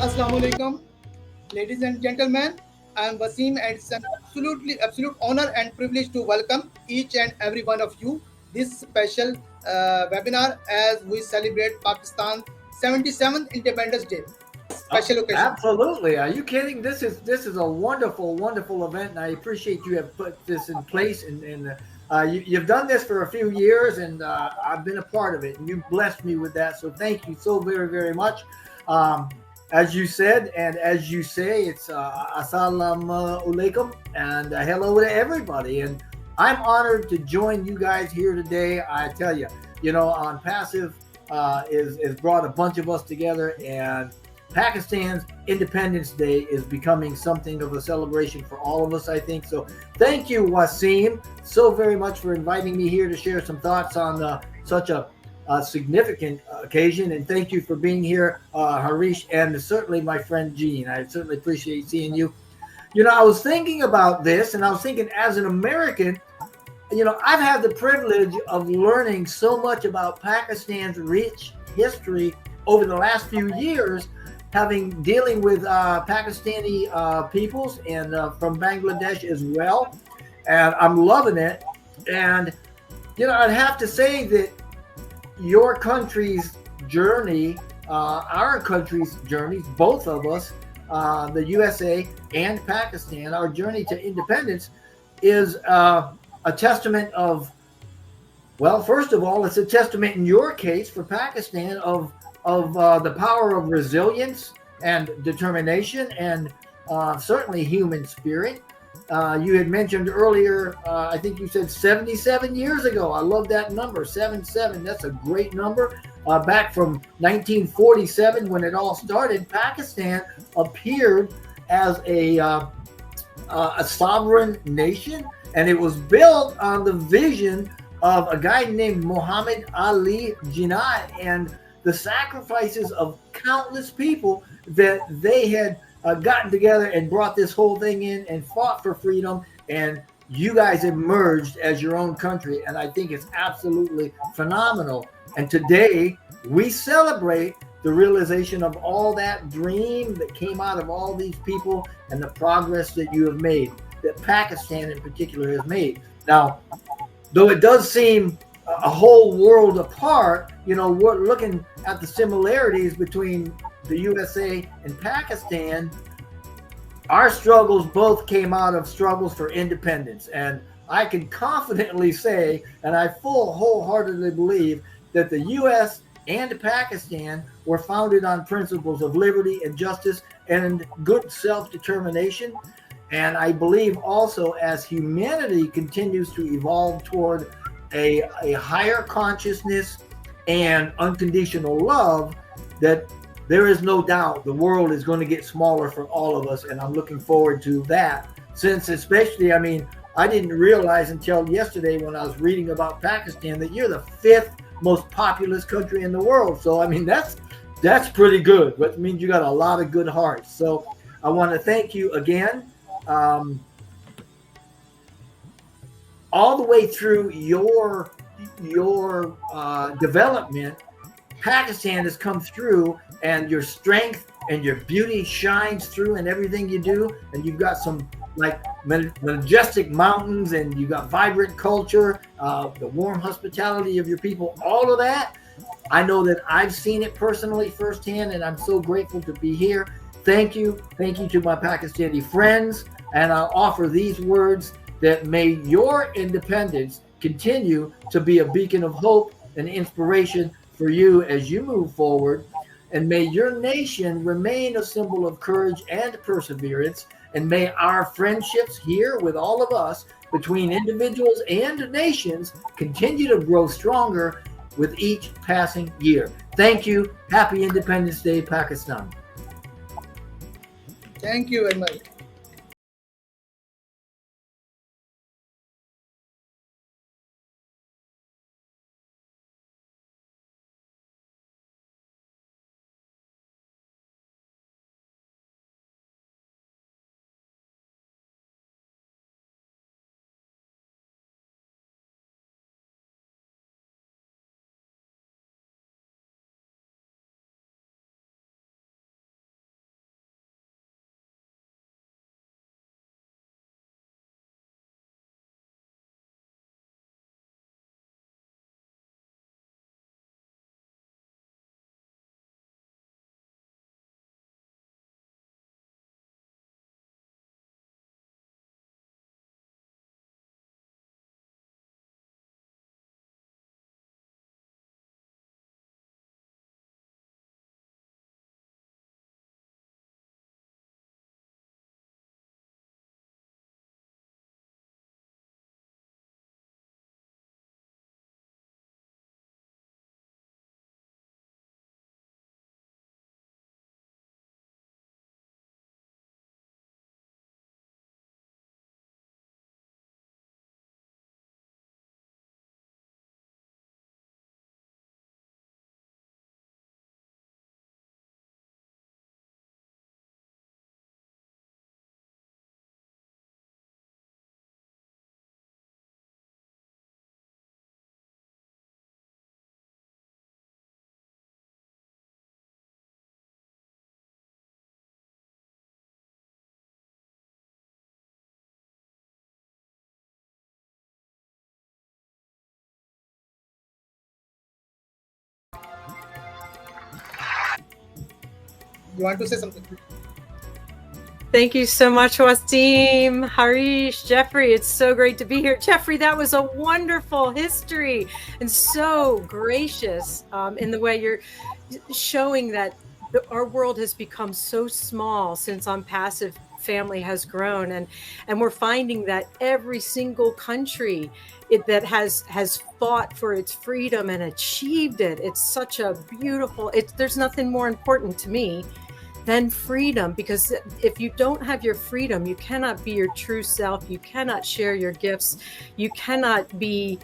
Assalamu alaikum, ladies and gentlemen. I am Wasim, and it's an absolute honor and privilege to welcome each and every one of you this special webinar as we celebrate Pakistan's 77th Independence Day. Oh, Special occasion. absolutely. Are you kidding? This is a wonderful, wonderful event, and I appreciate you have put this in place. You've done this for a few years, and I've been a part of it, and you've blessed me with that. So thank you so very, very much. Um, as you said, and as you say, it's assalamu alaikum, and hello to everybody. And I'm honored to join you guys here today. I tell you, on Passive is brought a bunch of us together, and Pakistan's Independence Day is becoming something of a celebration for all of us, I think. So thank you, Wasim, so very much for inviting me here to share some thoughts on such a significant occasion. And thank you for being here, Harish, and certainly my friend Gene. I certainly appreciate seeing you. I was thinking about this, and I was thinking as an American, I've had the privilege of learning so much about Pakistan's rich history over the last few years, having dealing with Pakistani peoples and from Bangladesh as well, and I'm loving it. And I'd have to say that your country's journey, our country's journeys, both of us, the USA and Pakistan, our journey to independence is a testament of, well, first of all, it's a testament in your case for Pakistan of the power of resilience and determination, and certainly human spirit. You had mentioned earlier, I think you said 77 years ago. I love that number, 77. That's a great number. Back from 1947, when it all started, Pakistan appeared as a sovereign nation, and it was built on the vision of a guy named Muhammad Ali Jinnah and the sacrifices of countless people that they had gotten together and brought this whole thing in and fought for freedom. And you guys emerged as your own country. And I think it's absolutely phenomenal. And today we celebrate the realization of all that dream that came out of all these people and the progress that you have made, that Pakistan in particular has made. Now, though it does seem a whole world apart, we're looking at the similarities between the USA and Pakistan. Our struggles both came out of struggles for independence. And I can confidently say, and I wholeheartedly believe, that the US and Pakistan were founded on principles of liberty and justice and good self-determination. And I believe also, as humanity continues to evolve toward a higher consciousness and unconditional love, that there is no doubt the world is going to get smaller for all of us. And I'm looking forward to that. Since especially, I didn't realize until yesterday when I was reading about Pakistan that you're the fifth most populous country in the world. So, that's pretty good. That means you got a lot of good hearts. So I want to thank you again. Um, all the way through your development, Pakistan has come through, and your strength and your beauty shines through in everything you do. And you've got some like majestic mountains, and you've got vibrant culture, the warm hospitality of your people, all of that. I know that I've seen it personally firsthand, and I'm so grateful to be here. Thank you. Thank you to my Pakistani friends. And I'll offer these words: that may your independence continue to be a beacon of hope and inspiration for you as you move forward. And may your nation remain a symbol of courage and perseverance. And may our friendships here with all of us, between individuals and nations, continue to grow stronger with each passing year. Thank you. Happy Independence Day, Pakistan. Thank you very much. You want to say something? Thank you so much, Wasim, Harish, Jeffrey. It's so great to be here. Jeffrey, that was a wonderful history and so gracious in the way you're showing that our world has become so small since Passive family has grown, and we're finding that every single country that has fought for its freedom and achieved it. It's such a beautiful. There's nothing more important to me than freedom, because if you don't have your freedom, you cannot be your true self. You cannot share your gifts. You cannot be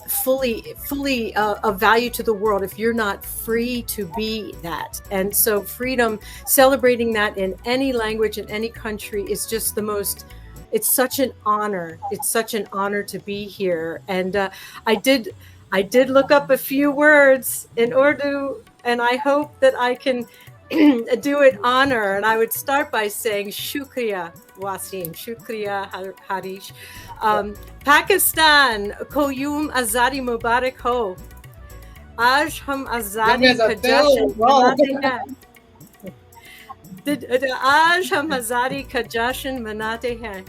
fully of value to the world if you're not free to be that. And so freedom, celebrating that in any language, in any country, is just the most, it's such an honor. It's such an honor to be here. And I did look up a few words in Urdu, and I hope that I can do it honor. And I would start by saying shukriya, Wasim, shukriya, Harish. Pakistan, ko yum azadi mubarak ho. Aaj hum azadi ka jashan manate hain. Aaj hum azadi ka jashan manate hain.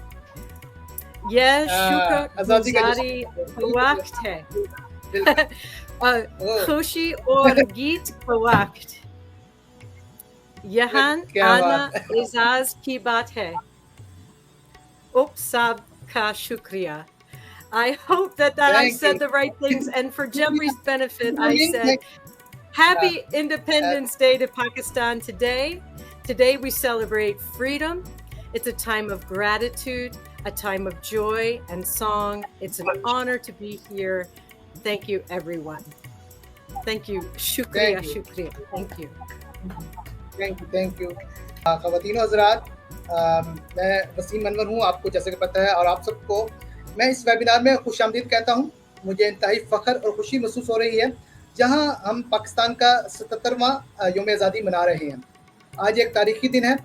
Ye shukr azadi ka waqt hai. Khushi aur geet ka waqt. Yahan ana izaz ki baat hai. Up sab ka shukriya. I hope that I said the right things. And for Jeffrey's benefit, I said, Happy Independence Day to Pakistan today. Today we celebrate freedom. It's a time of gratitude, a time of joy and song. It's an honor to be here. Thank you, everyone. Thank you. Shukriya, shukriya. Thank you. Thank you ख़वातीन हज़रात, मैं वसीम अनवर हूँ, आपको जैसे कि पता है, और आप सबको मैं इस वेबिनार में खुशामदीद कहता हूँ। मुझे इंतहाई फ़ख्र और खुशी महसूस हो रही है जहाँ हम पाकिस्तान का 77वां यौम आज़ादी मना रहे हैं। आज एक तारीखी दिन है,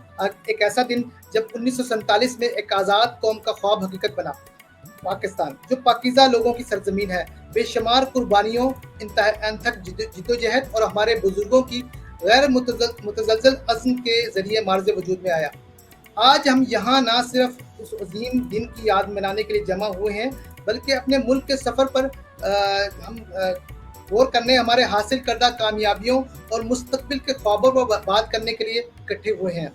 एक ऐसा दिन जब 1947 में एक आज़ाद कौम का ख्वाब हकीकत बना। पाकिस्तान जो पाकीज़ा लोगों की सरजमीन है, बेशुमार कुर्बानियों, अनथक जिद्दोजहद और हमारे बुजुर्गों की गैर मुतज़लज़ल अज़्म के ज़रिए मार्ज़ वजूद में आया। आज हम यहाँ ना सिर्फ उस अजीम दिन की याद मनाने के लिए जमा हुए हैं, बल्कि अपने मुल्क के सफ़र पर हम गौर करने, हमारे हासिल करदा कामयाबियों और मुस्तक़बिल के ख्वाबों पर बात करने के लिए इकट्ठे हुए हैं।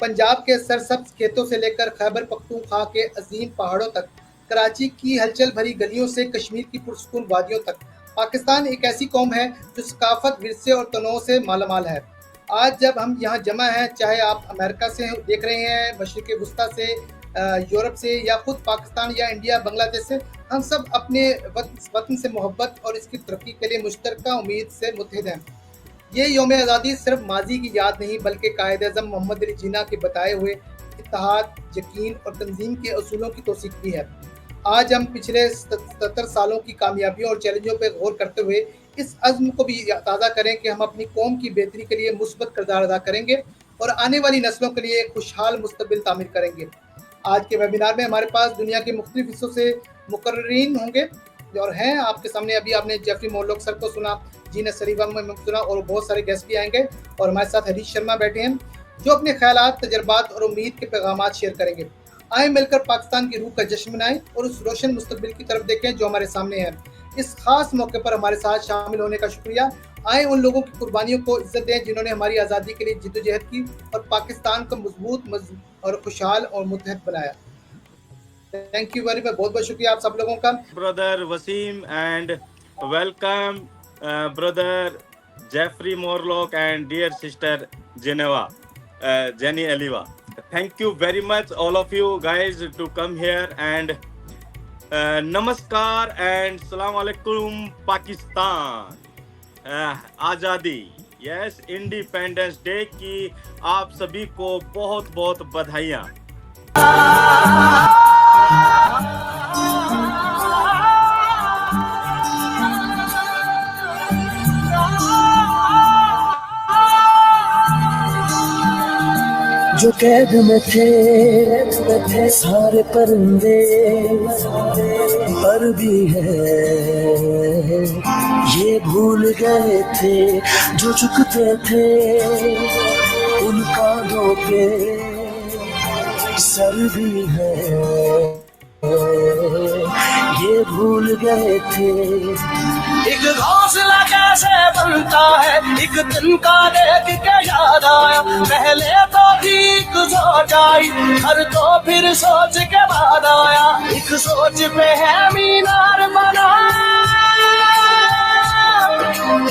पंजाब के सरसब्ज़ खेतों से लेकर खैबर पख्तूनख्वा के अजीम पहाड़ों तक, कराची की हलचल भरी गलियों से कश्मीर की पुरसुकून वादियों तक, पाकिस्तान एक ऐसी कौम है जो सकाफत, विरसे और तनों से मालामाल है। आज जब हम यहाँ जमा हैं, चाहे आप अमेरिका से देख रहे हैं, मशरिक़ वुस्ता से, यूरोप से, या ख़ुद पाकिस्तान या इंडिया, बांग्लादेश से, हम सब अपने वतन से मोहब्बत और इसकी तरक्की के लिए मुश्तरका उम्मीद से मुत्तहिद हैं। ये यौम आज़ादी सिर्फ माजी की याद नहीं, बल्कि कायद-ए-आज़म मोहम्मद अली जिन्ना के बताए हुए इत्तेहाद, यकीन और तंजीम के असूलों की तौसीक़ भी है। आज हम पिछले 77 सालों की कामयाबियों और चैलेंजों पर गौर करते हुए इस अज़्म को भी ताज़ा करें कि हम अपनी कौम की बेहतरी के लिए मुस्बत किरदार अदा करेंगे और आने वाली नस्लों के लिए खुशहाल मुस्तक़बिल तामीर करेंगे। आज के वेबिनार में हमारे पास दुनिया के मुख्तलिफ हिस्सों से मुकर्रीन होंगे और हैं आपके सामने। अभी आपने जेफरी मोरलॉक सर को सुना, जीना सरीवा में सुना, और बहुत सारे गेस्ट भी आएंगे। और हमारे साथ हरीश शर्मा बैठे हैं जो अपने ख्यालात, तजर्बात और उम्मीद के पैगामात शेयर करेंगे। आए मिलकर पाकिस्तान की रूह का जश्न मनाएं और उस रोशन मुस्तक़बिल की तरफ देखें जो हमारे सामने है। इस खास मौके पर हमारे साथ शामिल होने का शुक्रिया। आए उन लोगों की कुर्बानियों को इज्जत दें जिन्होंने हमारी आज़ादी के लिए जिद्दोजहद की और पाकिस्तान को मजबूत और खुशहाल और मुत्तहद बनाया। थैंक यू वेरी मच, बहुत बहुत शुक्रिया आप सब लोगों का। Brother Waseem and welcome brother Jeffrey Morlock and dear sister Jenny Eliva. Thank you very much all of you guys to come here and namaskar and salam alaikum Pakistan. आज़ादी, yes, independence day की आप सभी को बहुत बहुत बधाइयाँ. जो कैद में थे सारे परिंदे, पर भी है ये भूल गए थे जो झुकते थे उन कांधों पे सर भी है, ये भूल गए थे। एक घोंसला कैसे बनता है, एक दिन का देख के याद आया, पहले तो ठीक सोच आई, हर तो फिर सोच के बाद आया, एक सोच पे है मीनार बना,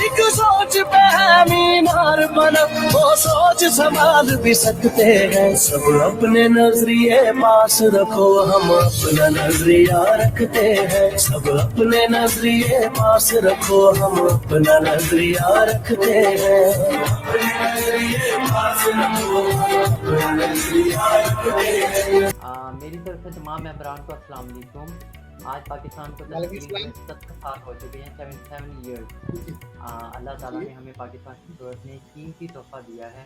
एक सोच पे है मीनार बना, वो सोच संभाल भी सकते हैं। सब अपने नजरिए पास रखो, हम अपना नजरिया रखते हैं। सब अपने नजरिए पास रखो, हम अपना नजरिया रखते हैं। अपने नजरिए पास रखो, हम अपना नजरिया रखते हैं। मेरी तरफ से तमाम मेंबरान को अस्सलाम वालेकुम। आज पाकिस्तान को वालेकुम तस्वीर सलाम। 70 साल हो चुके हैं, 77 ईयर्स। अल्लाह ताला ने हमें पाकिस्तान की सूरत में एक कीमती तोहफा दिया है।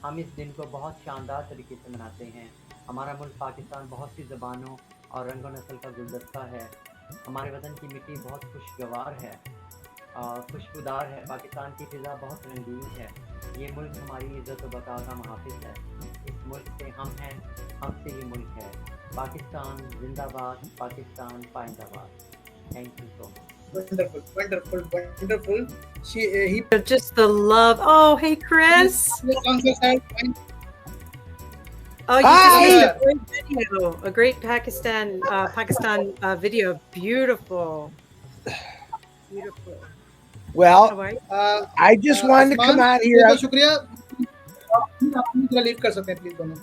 हम इस दिन को बहुत शानदार तरीके से मनाते हैं। हमारा मुल्क पाकिस्तान बहुत सी ज़बानों और रंग व नस्ल का गुलदस्ता है। हमारे वतन की मिट्टी बहुत खुशगवार है और खुशबूदार है। पाकिस्तान की फ़िज़ा बहुत रंगीन है। ये मुल्क हमारी इज़्ज़त व बका का मुहाफ़िज़ है। इस मुल्क से हम हैं, हमसे ये मुल्क है। पाकिस्तान जिंदाबाद, पाकिस्तान पाइंदाबाद। Thank you so much. Wonderful, wonderful, wonderful. He Just the love. Oh, hey, Chris. Oh, you just Hi. made a great video. A great Pakistan video. Beautiful. Beautiful. Well, How are you? I just wanted to come out here. बहुत शुक्रिया। आप थोड़ा lead कर सकते हैं please दोनों।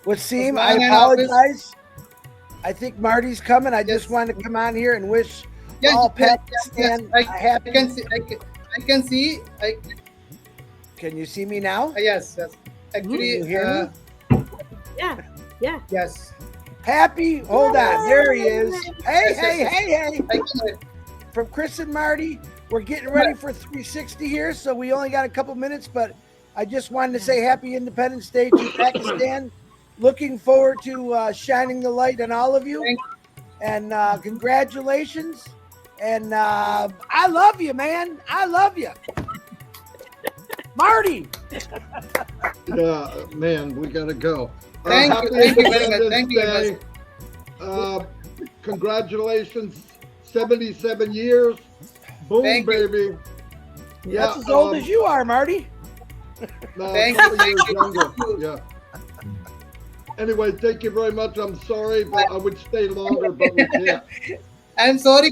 Wasim, I Osman and Hafiz. apologize. I think Marty's coming. I just wanted to come out here and wish all Pakistan a happy. I can see. I can see. Can you see me now? Yes. Actually, Can you hear me? Yeah. Yeah. yes. Happy. Hold on. There he is. Hey, Yes, hey, yes, hey, hey. I can. From Chris and Marty, we're getting ready for 360 here, so we only got a couple minutes, but I just wanted to say happy Independence Day to Pakistan. Looking forward to shining the light on all of you. And congratulations. And I love you, man. I love you. Marty. Yeah, man, we gotta go. Thank you. Thank you very much. Independence Thank you very much. Day. Congratulations, 77 years. Boom, Thank you. baby. Yeah, That's as old as you are, Marty. no, Thank you, 20 thank years you. younger. Yeah. Anyway, thank you very much. I'm sorry, but I would stay longer, but we can't. I'm sorry.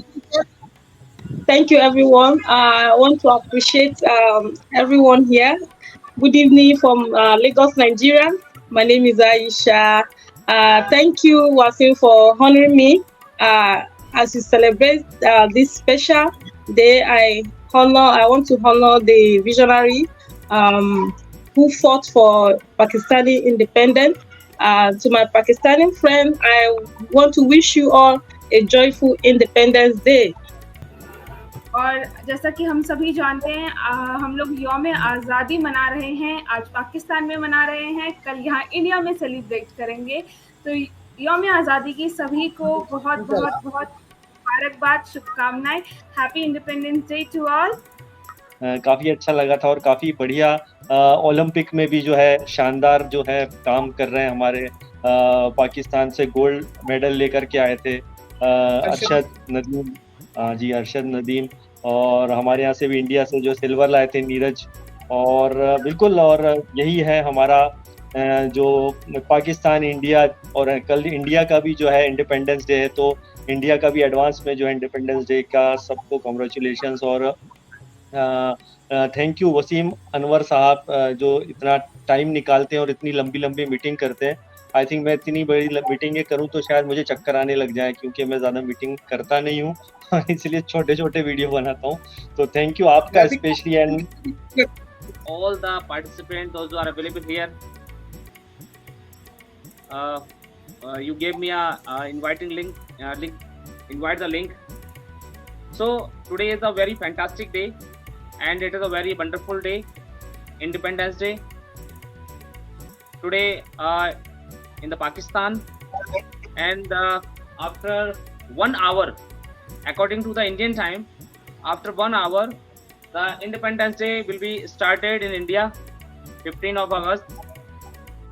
Thank you, everyone. I want to appreciate everyone here. Good evening from Lagos, Nigeria. My name is Aisha. Thank you, Wasim, for honoring me. As you celebrate this special day, I want to honor the visionary who fought for Pakistani independence. To my Pakistani friends, I want to wish you all a joyful Independence Day. और जैसा कि हम सभी जानते हैं, हम लोग यौम आज़ादी मना रहे हैं। आज पाकिस्तान में मना रहे हैं, कल यहाँ इंडिया में सेलिब्रेट करेंगे। तो यौम आज़ादी की सभी को बहुत बहुत बहुत मुबारकबाद, शुभकामनाएं। Happy independence day to all. काफ़ी अच्छा लगा था और काफ़ी बढ़िया ओलंपिक में भी जो है शानदार जो है काम कर रहे हैं हमारे पाकिस्तान से गोल्ड मेडल लेकर के आए थे अरशद नदीम। जी, अरशद नदीम। और हमारे यहाँ से भी इंडिया से जो सिल्वर लाए थे नीरज। और बिल्कुल, और यही है हमारा जो पाकिस्तान इंडिया, और कल इंडिया का भी जो है इंडिपेंडेंस डे है, तो इंडिया का भी एडवांस में जो है इंडिपेंडेंस डे का सबको कॉन्ग्रेचुलेशंस। और थैंक यू वसीम अनवर साहब, जो इतना टाइम निकालते हैं और इतनी लंबी लंबी मीटिंग करते हैं। आई थिंक मैं इतनी बड़ी मीटिंगें करूं तो शायद मुझे चक्कर आने लग जाए, क्योंकि मैं ज़्यादा मीटिंग करता नहीं हूं और इसलिए छोटे छोटे वीडियो बनाता हूं। तो थैंक यू आपका specially, and all the participants, those who are available here. You gave me a inviting link. Invite the link. So today is a very fantastic day, and it is a very wonderful day, Independence Day. Today in the Pakistan, and after 1 hour, according to the Indian time, after 1 hour, The Independence Day will be started in India, 15th of August.